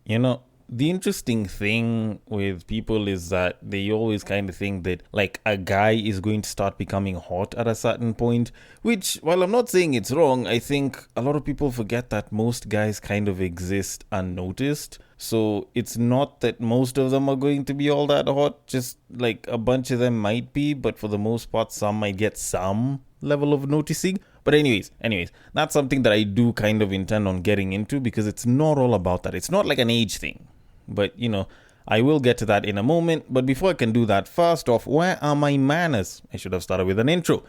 The interesting thing with people is that they always kind of think that like a guy is going to start becoming hot at a certain point, which, while I'm not saying it's wrong, I think a lot of people forget that most guys kind of exist unnoticed. So it's not that most of them are going to be all that hot, just like a bunch of them might be, but for the most part, some might get some level of noticing. But anyways, that's something that I do kind of intend on getting into because it's not all about that. It's not like an age thing. But, I will get to that in a moment. But before I can do that, first off, where are my manners? I should have started with an intro.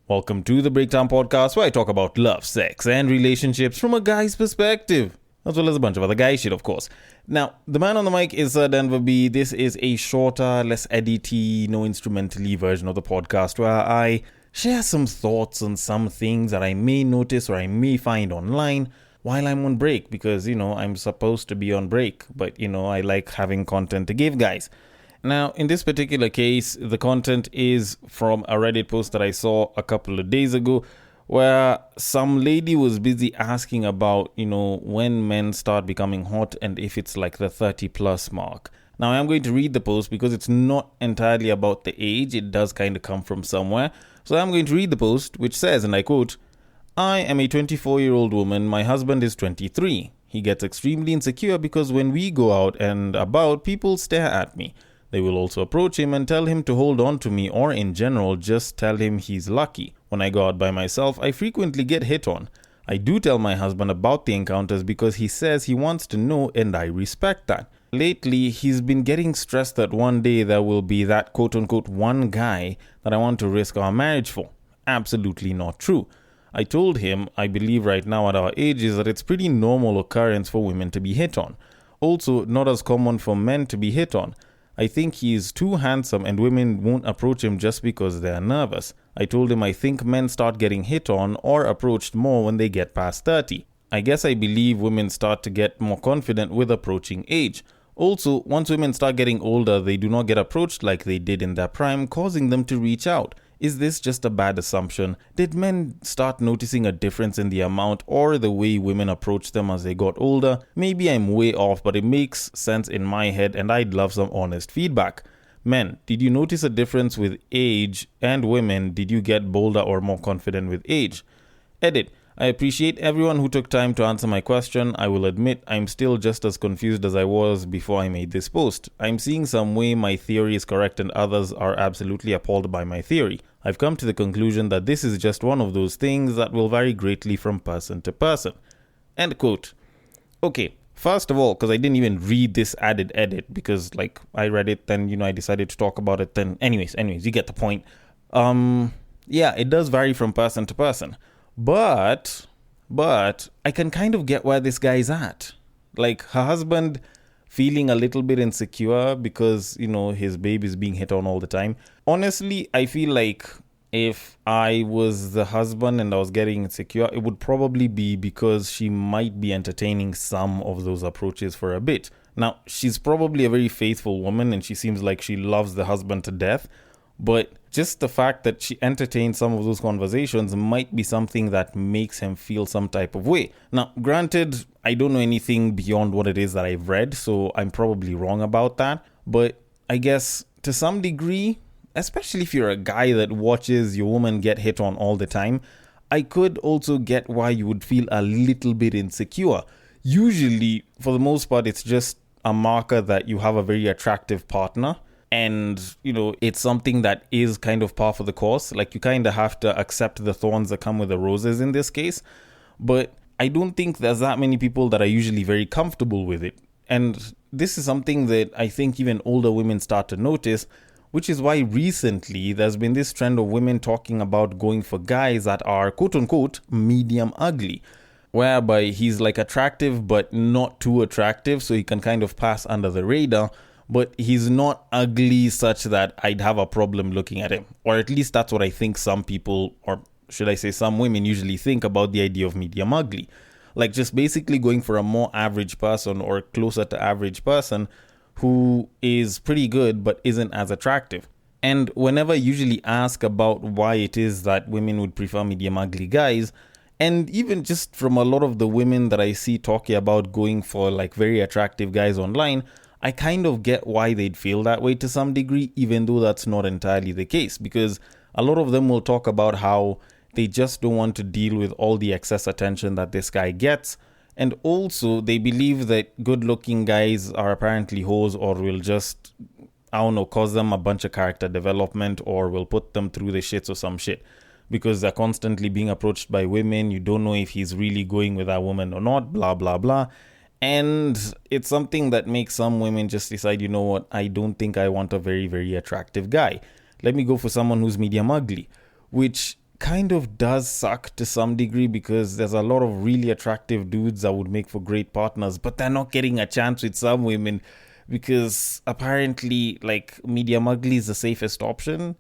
Welcome to the Breakdown Podcast, where I talk about love, sex, and relationships from a guy's perspective, as well as a bunch of other guy shit, of course. Now, the man on the mic is Denver B. This is a shorter, less edity, no instrumentally version of the podcast where I share some thoughts on some things that I may notice or I may find online while I'm on break because, I'm supposed to be on break, but, I like having content to give guys. Now, in this particular case, the content is from a Reddit post that I saw a couple of days ago where some lady was busy asking about, when men start becoming hot and if it's like the 30 plus mark. Now, I'm going to read the post because it's not entirely about the age. It does kind of come from somewhere. So I'm going to read the post, which says, and I quote, "I am a 24-year-old woman. My husband is 23. He gets extremely insecure because when we go out and about, people stare at me. They will also approach him and tell him to hold on to me, or in general, just tell him he's lucky. When I go out by myself, I frequently get hit on. I do tell my husband about the encounters because he says he wants to know and I respect that. Lately, he's been getting stressed that one day there will be that quote-unquote one guy that I want to risk our marriage for. Absolutely not true. I told him I believe right now at our ages that it's pretty normal occurrence for women to be hit on. Also, not as common for men to be hit on. I think he is too handsome and women won't approach him just because they're nervous. I told him I think men start getting hit on or approached more when they get past 30. I guess I believe women start to get more confident with approaching age. Also, once women start getting older, they do not get approached like they did in their prime, causing them to reach out. Is this just a bad assumption? Did men start noticing a difference in the amount or the way women approach them as they got older? Maybe I'm way off, but it makes sense in my head and I'd love some honest feedback. Men, did you notice a difference with age? And women, did you get bolder or more confident with age? Edit. I appreciate everyone who took time to answer my question. I will admit I'm still just as confused as I was before I made this post. I'm seeing some way my theory is correct and others are absolutely appalled by my theory. I've come to the conclusion that this is just one of those things that will vary greatly from person to person." End quote. Okay, first of all, because I didn't even read this added edit because I read it, then I decided to talk about it. Then anyways, you get the point. Yeah, it does vary from person to person. But I can kind of get where this guy's at. Like her husband feeling a little bit insecure because, his baby's being hit on all the time. Honestly, I feel like if I was the husband and I was getting insecure, it would probably be because she might be entertaining some of those approaches for a bit. Now, she's probably a very faithful woman and she seems like she loves the husband to death. But just the fact that she entertains some of those conversations might be something that makes him feel some type of way. Now, granted, I don't know anything beyond what it is that I've read, so I'm probably wrong about that. But I guess to some degree, especially if you're a guy that watches your woman get hit on all the time, I could also get why you would feel a little bit insecure. Usually, for the most part, it's just a marker that you have a very attractive partner. And, it's something that is kind of par for the course. Like, you kind of have to accept the thorns that come with the roses in this case. But I don't think there's that many people that are usually very comfortable with it. And this is something that I think even older women start to notice, which is why recently there's been this trend of women talking about going for guys that are, quote unquote, medium ugly, whereby he's like attractive but not too attractive, so he can kind of pass under the radar. But he's not ugly such that I'd have a problem looking at him. Or at least that's what I think some people, or should I say some women, usually think about the idea of medium ugly. Like just basically going for a more average person or closer to average person who is pretty good but isn't as attractive. And whenever I usually ask about why it is that women would prefer medium ugly guys, And even just from a lot of the women that I see talking about going for like very attractive guys online, I kind of get why they'd feel that way to some degree, even though that's not entirely the case. Because a lot of them will talk about how they just don't want to deal with all the excess attention that this guy gets. And also, they believe that good looking guys are apparently hoes or will just, I don't know, cause them a bunch of character development or will put them through the shits or some shit. Because they're constantly being approached by women. You don't know if he's really going with that woman or not, blah, blah, blah. And it's something that makes some women just decide, you know what, I don't think I want a very, very attractive guy. Let me go for someone who's medium ugly, which kind of does suck to some degree because there's a lot of really attractive dudes that would make for great partners, but they're not getting a chance with some women because apparently, like, medium ugly is the safest option.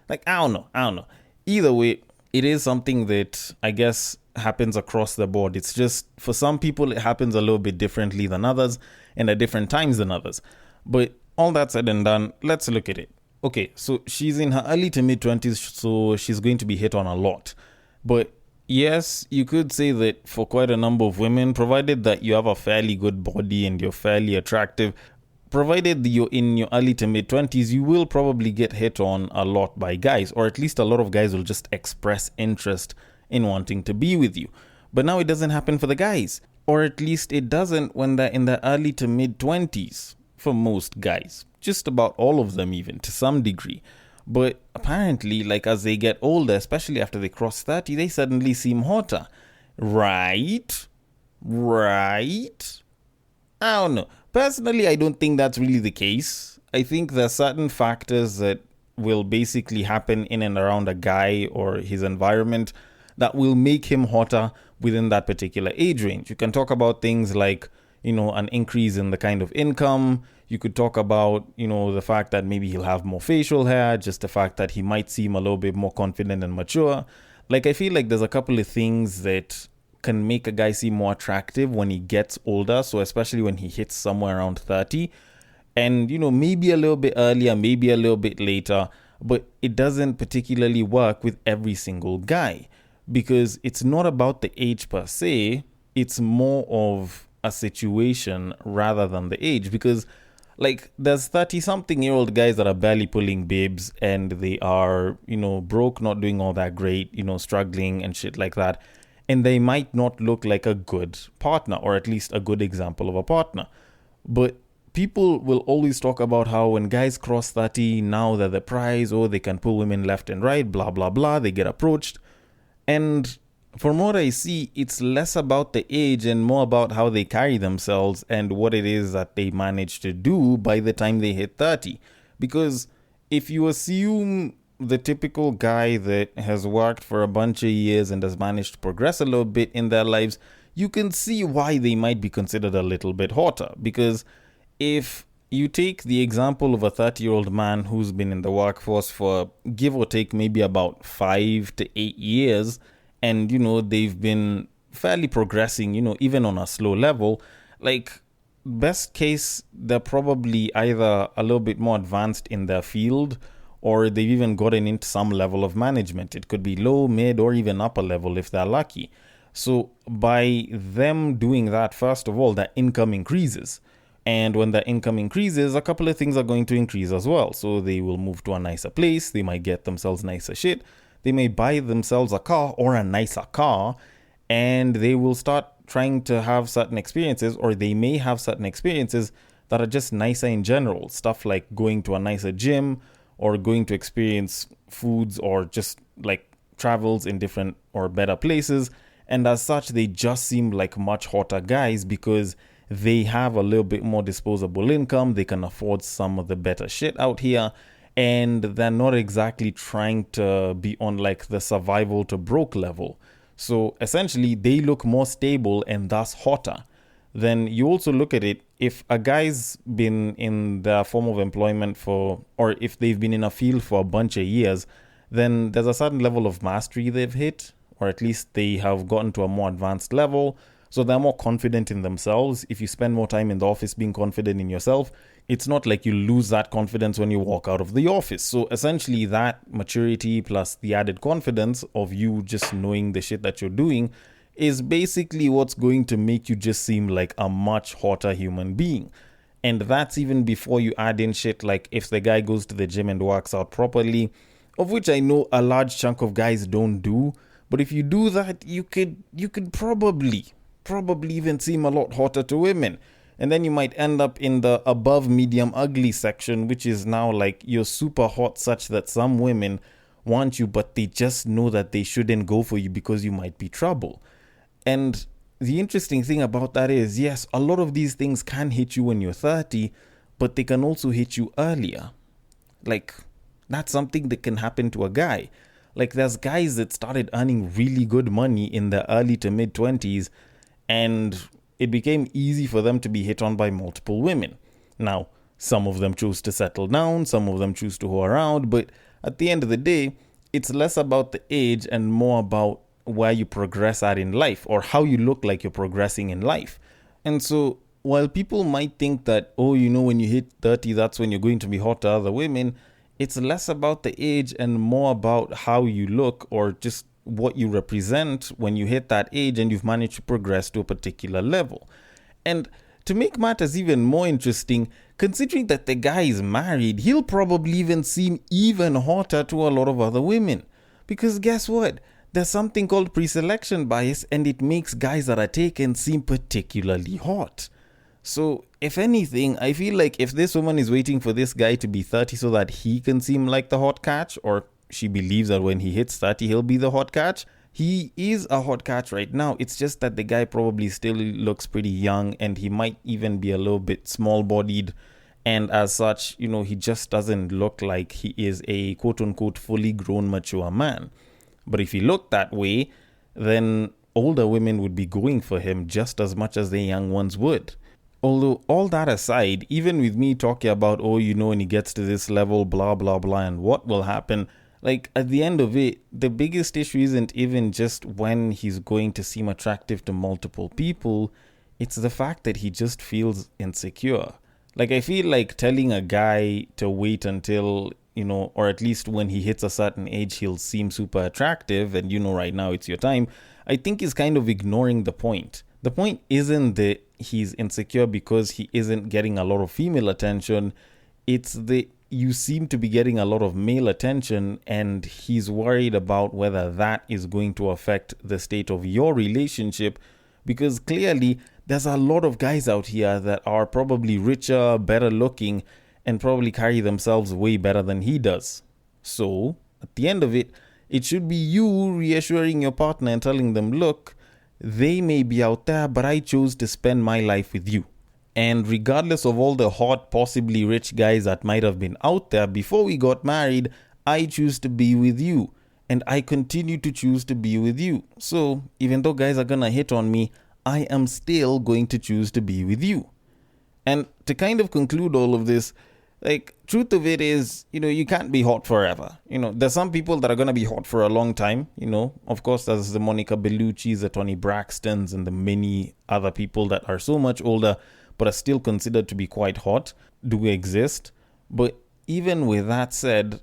Like, I don't know. Either way, it is something that I guess happens across the board. It's just for some people it happens a little bit differently than others and at different times than others. But all that said and done, let's look at it. Okay, so she's in her early to mid 20s, so she's going to be hit on a lot. But yes, you could say that for quite a number of women, provided that you have a fairly good body and you're fairly attractive, provided you're in your early to mid 20s, you will probably get hit on a lot by guys, or at least a lot of guys will just express interest in wanting to be with you. But now it doesn't happen for the guys, or at least it doesn't when they're in the early to mid 20s for most guys. Just about all of them, even to some degree. But apparently, like as they get older, especially after they cross 30, they suddenly seem hotter. Right? I don't know. Personally, I don't think that's really the case. I think there are certain factors that will basically happen in and around a guy or his environment that will make him hotter within that particular age range. You can talk about things like, an increase in the kind of income. You could talk about, the fact that maybe he'll have more facial hair, just the fact that he might seem a little bit more confident and mature. Like, I feel like there's a couple of things that can make a guy seem more attractive when he gets older. So especially when he hits somewhere around 30 and, maybe a little bit earlier, maybe a little bit later, but it doesn't particularly work with every single guy because it's not about the age per se. It's more of a situation rather than the age because like there's 30 something year old guys that are barely pulling babes and they are, broke, not doing all that great, struggling and shit like that. And they might not look like a good partner or at least a good example of a partner. But people will always talk about how when guys cross 30, now they're the prize or they can pull women left and right, blah, blah, blah. They get approached. And from what I see, it's less about the age and more about how they carry themselves and what it is that they manage to do by the time they hit 30. Because if you assume the typical guy that has worked for a bunch of years and has managed to progress a little bit in their lives, you can see why they might be considered a little bit hotter. Because if you take the example of a 30-year-old man who's been in the workforce for give or take maybe about 5 to 8 years, and, they've been fairly progressing, even on a slow level, like, best case, they're probably either a little bit more advanced in their field or they've even gotten into some level of management. It could be low, mid, or even upper level if they're lucky. So by them doing that, first of all, their income increases. And when their income increases, a couple of things are going to increase as well. So they will move to a nicer place. They might get themselves nicer shit. They may buy themselves a car or a nicer car, and they will start trying to have certain experiences, or they may have certain experiences that are just nicer in general. Stuff like going to a nicer gym or going to experience foods or just like travels in different or better places. And as such, they just seem like much hotter guys because they have a little bit more disposable income. They can afford some of the better shit out here. And they're not exactly trying to be on like the survival to broke level. So essentially, they look more stable and thus hotter. Then you also look at it, if a guy's been in their form of employment or if they've been in a field for a bunch of years, then there's a certain level of mastery they've hit, or at least they have gotten to a more advanced level, So they're more confident in themselves. If you spend more time in the office being confident in yourself, it's not like you lose that confidence when you walk out of the office. So essentially, that maturity plus the added confidence of you just knowing the shit that you're doing is basically what's going to make you just seem like a much hotter human being. And that's even before you add in shit like if the guy goes to the gym and works out properly, of which I know a large chunk of guys don't do. But if you do that, you could probably even seem a lot hotter to women. And then you might end up in the above medium ugly section, which is now like you're super hot such that some women want you, but they just know that they shouldn't go for you because you might be trouble. And the interesting thing about that is, yes, a lot of these things can hit you when you're 30, but they can also hit you earlier. Like, that's something that can happen to a guy. Like, there's guys that started earning really good money in the early to mid 20s, and it became easy for them to be hit on by multiple women. Now, some of them choose to settle down, some of them choose to go around, but at the end of the day, it's less about the age and more about where you progress at in life or how you look like you're progressing in life. And so while people might think that, oh, when you hit 30, that's when you're going to be hot to other women, it's less about the age and more about how you look or just what you represent when you hit that age and you've managed to progress to a particular level. And to make matters even more interesting, considering that the guy is married, he'll probably even seem even hotter to a lot of other women. Because guess what? There's something called pre-selection bias, and it makes guys that are taken seem particularly hot. So, if anything, I feel like if this woman is waiting for this guy to be 30 so that he can seem like the hot catch, or she believes that when he hits 30 he'll be the hot catch, he is a hot catch right now. It's just that the guy probably still looks pretty young, and he might even be a little bit small-bodied, and as such, he just doesn't look like he is a quote-unquote fully grown mature man. But if he looked that way, then older women would be going for him just as much as the young ones would. Although, all that aside, even with me talking about, when he gets to this level, blah, blah, blah, and what will happen, like, at the end of it, the biggest issue isn't even just when he's going to seem attractive to multiple people, it's the fact that he just feels insecure. Like, I feel like telling a guy to wait until or at least when he hits a certain age, he'll seem super attractive and right now it's your time, I think is kind of ignoring the point. The point isn't that he's insecure because he isn't getting a lot of female attention. It's that you seem to be getting a lot of male attention and he's worried about whether that is going to affect the state of your relationship, because clearly there's a lot of guys out here that are probably richer, better looking, and probably carry themselves way better than he does. So, at the end of it, it should be you reassuring your partner and telling them, look, they may be out there, but I chose to spend my life with you. And regardless of all the hot, possibly rich guys that might have been out there before we got married, I choose to be with you. And I continue to choose to be with you. So, even though guys are gonna hit on me, I am still going to choose to be with you. And to kind of conclude all of this, like, truth of it is, you can't be hot forever. There's some people that are going to be hot for a long time. Of course, there's the Monica Bellucci's, the Toni Braxtons, and the many other people that are so much older but are still considered to be quite hot do exist. But even with that said,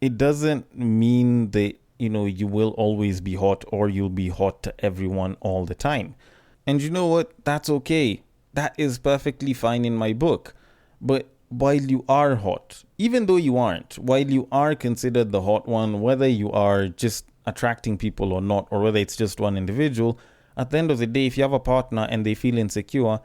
it doesn't mean that, you will always be hot or you'll be hot to everyone all the time. And you know what? That's okay. That is perfectly fine in my book. But while you are hot, even though you aren't, while you are considered the hot one, whether you are just attracting people or not, or whether it's just one individual, at the end of the day, if you have a partner and they feel insecure,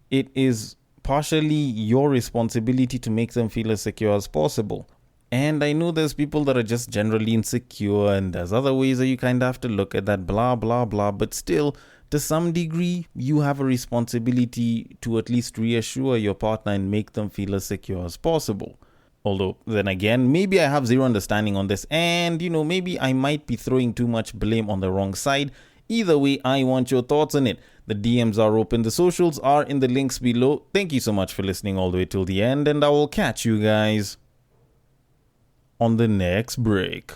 it is partially your responsibility to make them feel as secure as possible. And I know there's people that are just generally insecure, and there's other ways that you kind of have to look at that, blah, blah, blah, but still, to some degree, you have a responsibility to at least reassure your partner and make them feel as secure as possible. Although, then again, maybe I have zero understanding on this, and, maybe I might be throwing too much blame on the wrong side. Either way, I want your thoughts on it. The DMs are open, the socials are in the links below. Thank you so much for listening all the way till the end, and I will catch you guys on the next break.